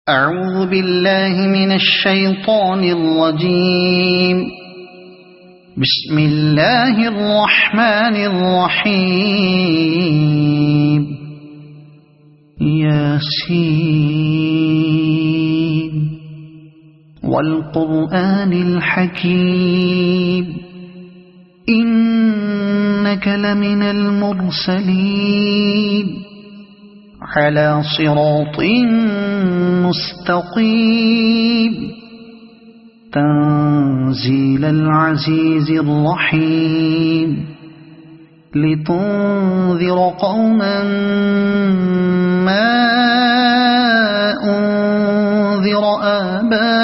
أعوذ بالله من الشيطان الرجيم. بسم الله الرحمن الرحيم. ياسين والقرآن الحكيم إنك لمن المرسلين على صراط مستقيم تنزيل العزيز الرحيم لتنذر قوما ما أنذر آباؤهم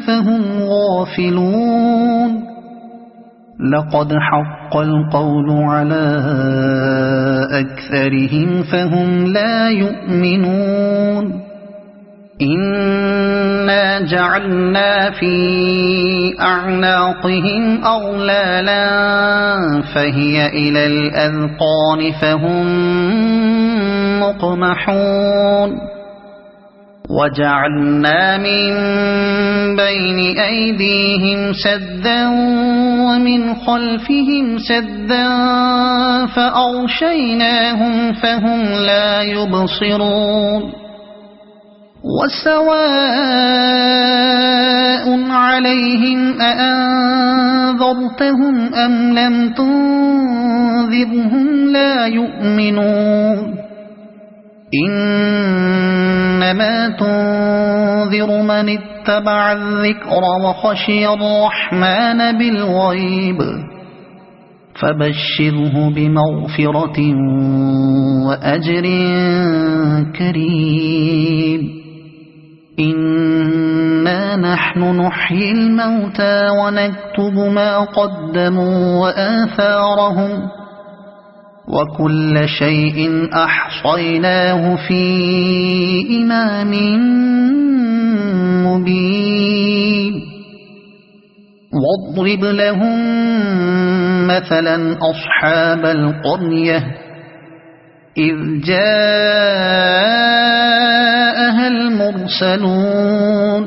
فهم غافلون. لقد حق القول على أكثرهم فهم لا يؤمنون. إنا جعلنا في أعناقهم أغلالا فهي إلى الأذقان فهم مقمحون. وجعلنا من بين أيديهم سدا ومن خلفهم سدا فأغشيناهم فهم لا يبصرون. وسواء عليهم أأنذرتهم أم لم تنذرهم لا يؤمنون. إنما تنذر من اتبع الذكر وخشي الرحمن بالغيب فبشره بمغفرة وأجر كريم. إنا نحن نحيي الموتى ونكتب ما قدموا وآثارهم وكل شيء أحصيناه في إمام مبين. واضرب لهم مثلا أصحاب القرية إذ جاءها المرسلون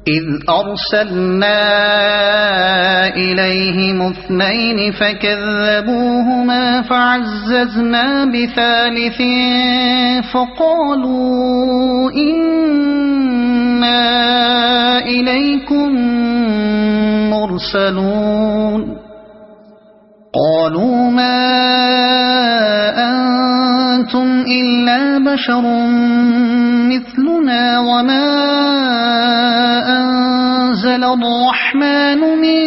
إذ أرسلنا إليهم اثنين فكذبوهما فعززنا بثالث فقالوا إنا إليكم مرسلون. قالوا ما أنتم إلا بشر مثلنا وما أنزل الرحمن من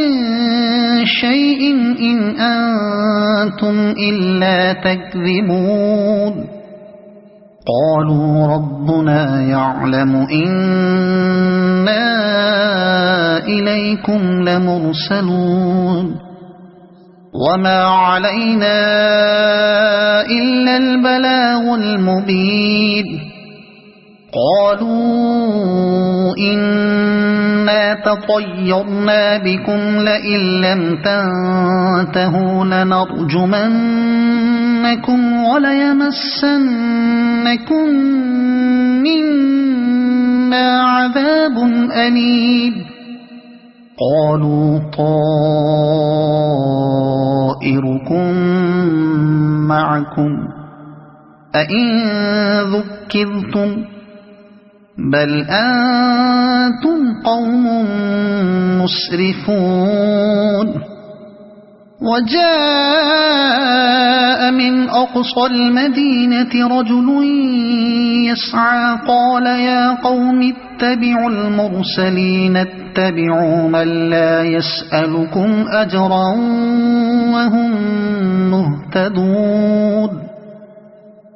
شيء إن أنتم إلا تكذبون. قالوا ربنا يعلم إنا إليكم لمرسلون وما علينا إلا البلاغ المبين. قالوا إنا تطيرنا بكم لئن لم تنتهوا لنرجمنكم وليمسنكم منا عذاب أليم. قالوا طائركم معكم أئن ذكرتم بل أنتم قوم مسرفون. وجاء من أقصى المدينة رجل يسعى قال يا قوم اتبعوا المرسلين اتبعوا من لا يسألكم أجرا وهم مهتدون.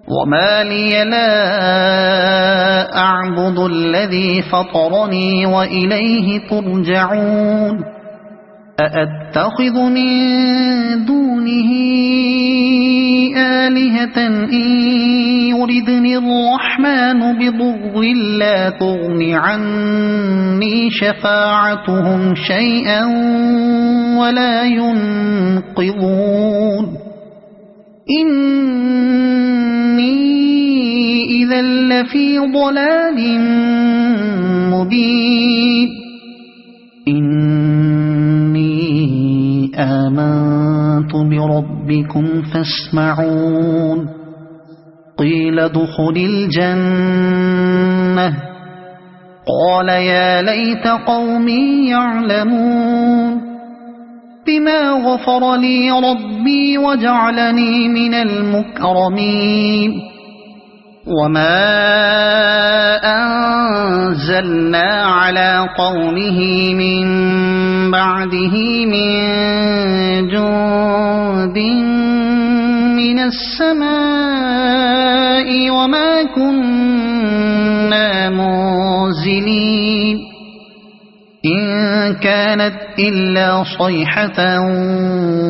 وما لي لا أعبد الذي فطرني وإليه ترجعون. أأتخذ من دونه آلهة إن يردني الرحمن بضر لا تغن عني شفاعتهم شيئا ولا ينقذون. إني إذا لفي ضلال مبين إني آمنت بربكم فاسمعون قيل ادخل الجنة قال يا ليت قومي يعلمون بما غفر لي ربي وجعلني من المكرمين وما أنزلنا على قومه من بعده من جند من السماء وما كنا منزلين إن كانت إلا صيحة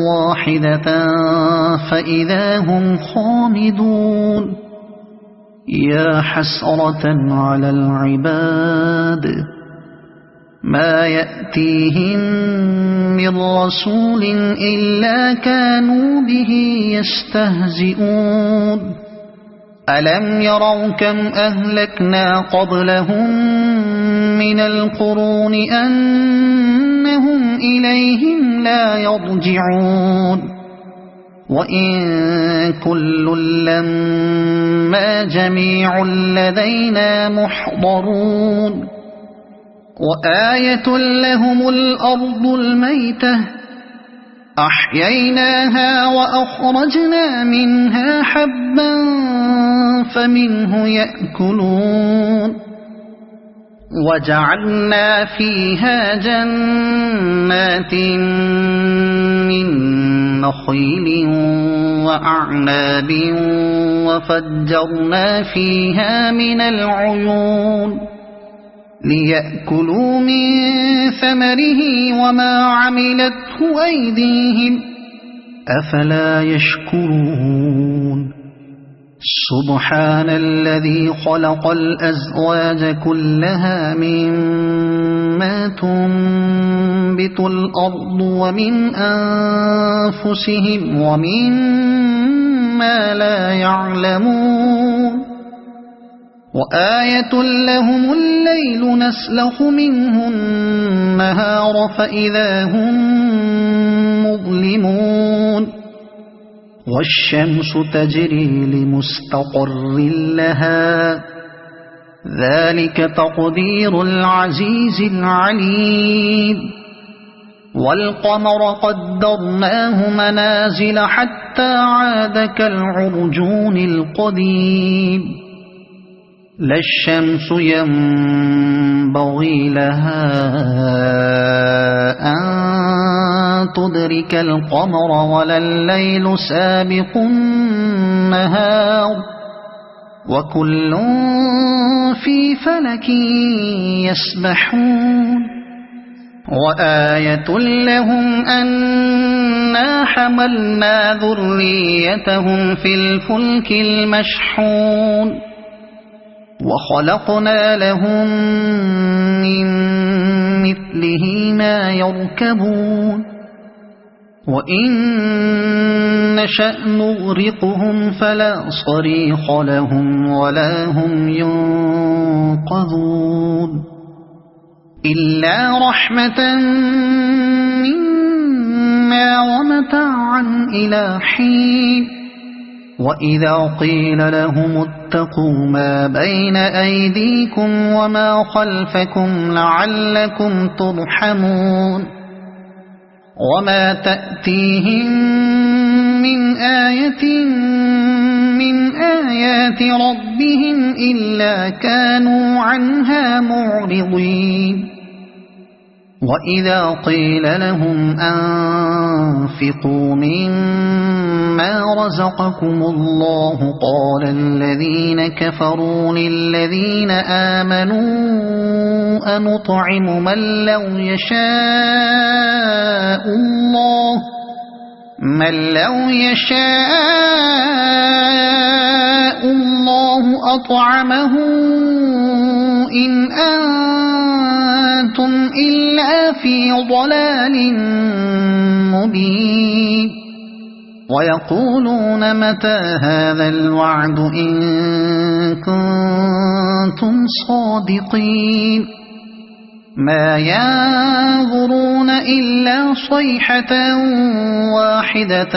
واحدة فإذا هم خامدون يا حسرة على العباد ما يأتيهم من رسول إلا كانوا به يستهزئون ألم يروا كم أهلكنا قبلهم من القرون أنهم إليهم لا يرجعون وإن كل لما جميع لدينا محضرون وآية لهم الأرض الميتة أحييناها وأخرجنا منها حبا فمنه يأكلون وجعلنا فيها جنات من نخيل وأعناب وفجرنا فيها من العيون ليأكلوا من ثمره وما عملته أيديهم أفلا يشكرون سبحان الذي خلق الأزواج كلها مما تنبت الأرض ومن أنفسهم ومما لا يعلمون وآية لهم الليل نسلخ منه النهار فإذا هم مظلمون والشمس تجري لمستقر لها ذلك تقدير العزيز العليم والقمر قدرناه منازل حتى عاد كالعرجون القديم لا الشمس ينبغي لها أن تدرك القمر ولا الليل سابق النهار وكل في فلك يسبحون وآية لهم أنا حملنا ذريتهم في الفلك المشحون وخلقنا لهم من مثله ما يركبون وإن نشأ نغرقهم فلا صريخ لهم ولا هم ينقذون إلا رحمة منا ومتاعا إلى حين وإذا قيل لهم اتقوا ما بين أيديكم وما خلفكم لعلكم ترحمون وما تأتيهم من آية من آيات ربهم إلا كانوا عنها معرضين وإذا قيل لهم أنفقوا مما رزقكم الله قال الذين كفروا للذين آمنوا أنطعم من لو يشاء الله أطعمه إن أنتم إلا في ضلال مبين ويقولون متى هذا الوعد إن كنتم صادقين ما ينظرون إلا صيحة واحدة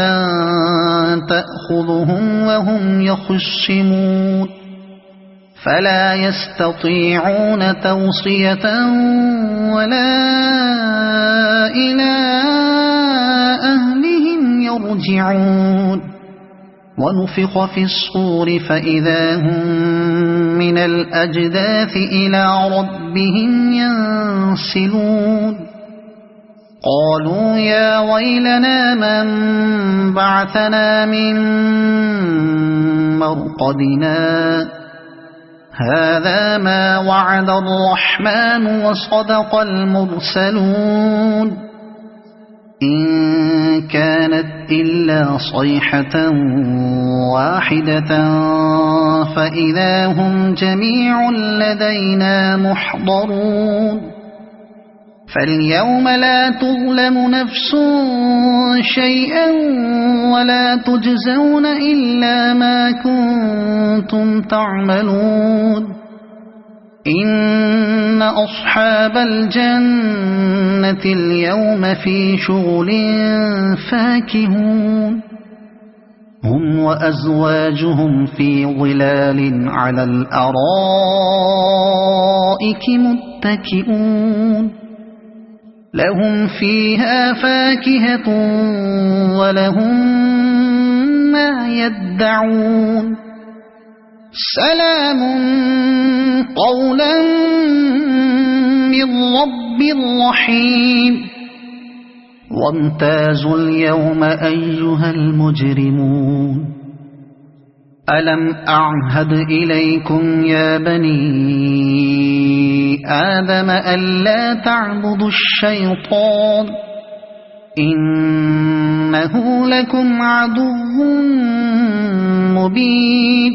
تأخذهم وهم يخصمون فلا يستطيعون توصية ولا إلى أهلهم يرجعون ونفخ في الصور فإذا هم من الأجداث إلى ربهم ينسلون قالوا يا ويلنا من بعثنا من مرقدنا هذا ما وعد الرحمن وصدق المرسلون إن كانت إلا صيحة واحدة فإذا هم جميع لدينا محضرون فاليوم لا تظلم نفس شيئا ولا تجزون إلا ما كنتم تعملون إن أصحاب الجنة اليوم في شغل فاكهون هم وأزواجهم في ظلال على الأرائك متكئون لهم فيها فاكهة ولهم ما يدعون سلام قولا من رب رحيم وامتازوا اليوم أيها المجرمون ألم أعهد إليكم يا بني آدم ألا تعبدوا الشيطان إنه لكم عدو مبين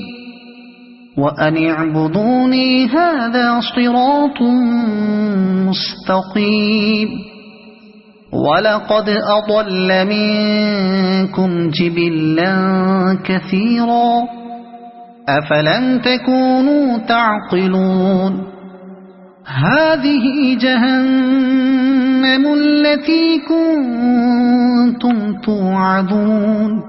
وأن اعبدوني هذا صراط مستقيم ولقد أضل منكم جبلا كثيرا أفلم تكونوا تعقلون هذه جهنم التي كنتم توعدون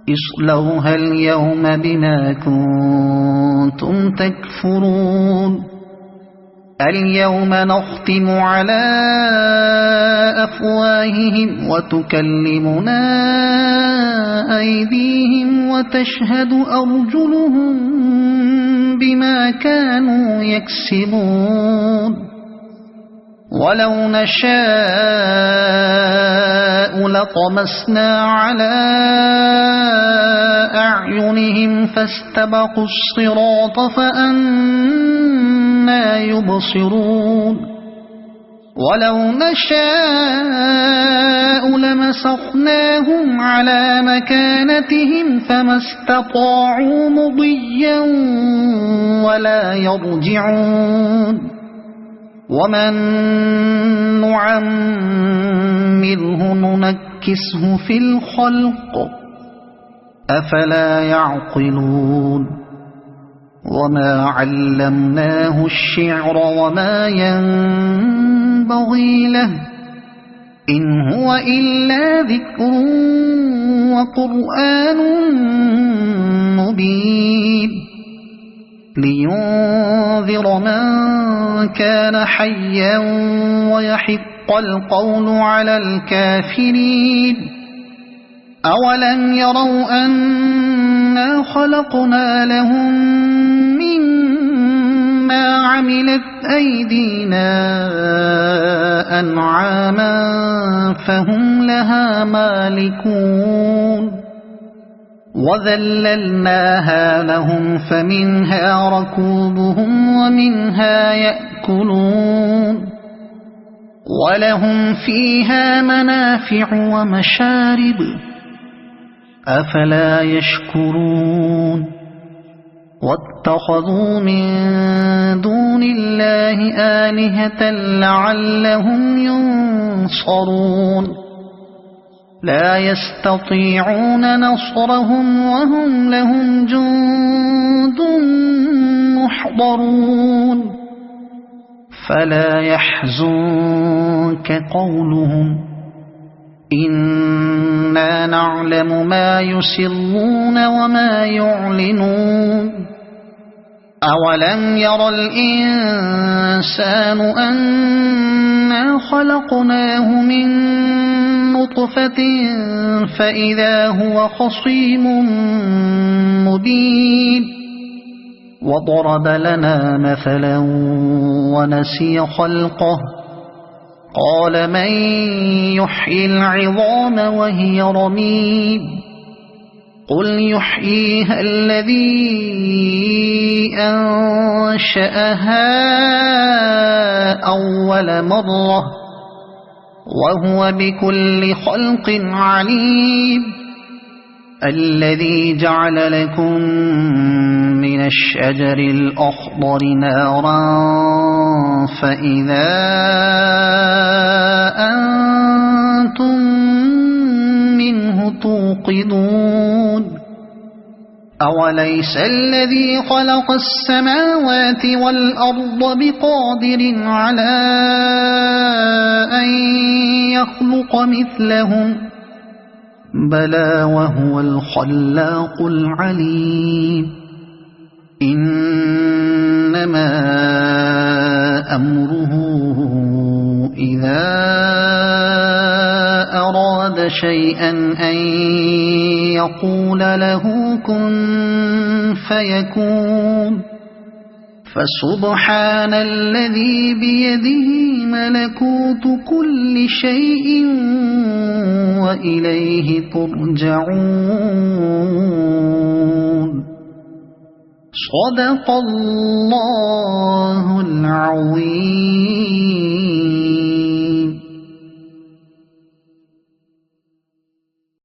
اصلوها اليوم بما كنتم تكفرون اليوم نختم على أفواههم وتكلمنا أيديهم وتشهد أرجلهم بما كانوا يكسبون ولو نشاء لطمسنا على أعينهم فاستبقوا الصراط فأنى يبصرون ولو نشاء لمسخناهم على مكانتهم فما استطاعوا مضيا ولا يرجعون ومن نعمره ننكسه في الخلق أفلا يعقلون وما علمناه الشعر وما ينبغي له إن هو إلا ذكر وقرآن مبين لينذر من كان حيا ويحق القول على الكافرين أولم يروا أنا خلقنا لهم مما عملت أيدينا أنعاما فهم لها مالكون وذللناها لهم فمنها ركوبهم ومنها يأكلون ولهم فيها منافع ومشارب أفلا يشكرون واتخذوا من دون الله آلهة لعلهم ينصرون لا يستطيعون نصرهم وهم لهم جند محضرون فلا يحزنك قولهم إنا نعلم ما يسرون وما يعلنون أولم ير الإنسان أنا خلقناه من نطفة فإذا هو خصيم مبين وضرب لنا مثلا ونسي خلقه قال من يحيي العظام وهي رميم قل يحييها الذي أنشأها أول مرة وهو بكل خلق عليم الذي جعل لكم من الشجر الأخضر نارا فإذا أنتم منه توقدون أوليس الذي خلق السماوات والأرض بقادر على أن يخلق مثلهم بلى وهو الخلاق العليم إنما أمره إذا أراد شيئا أن يقول له كن فيكون فسبحان الذي بيده ملكوت كل شيء وإليه ترجعون صدق الله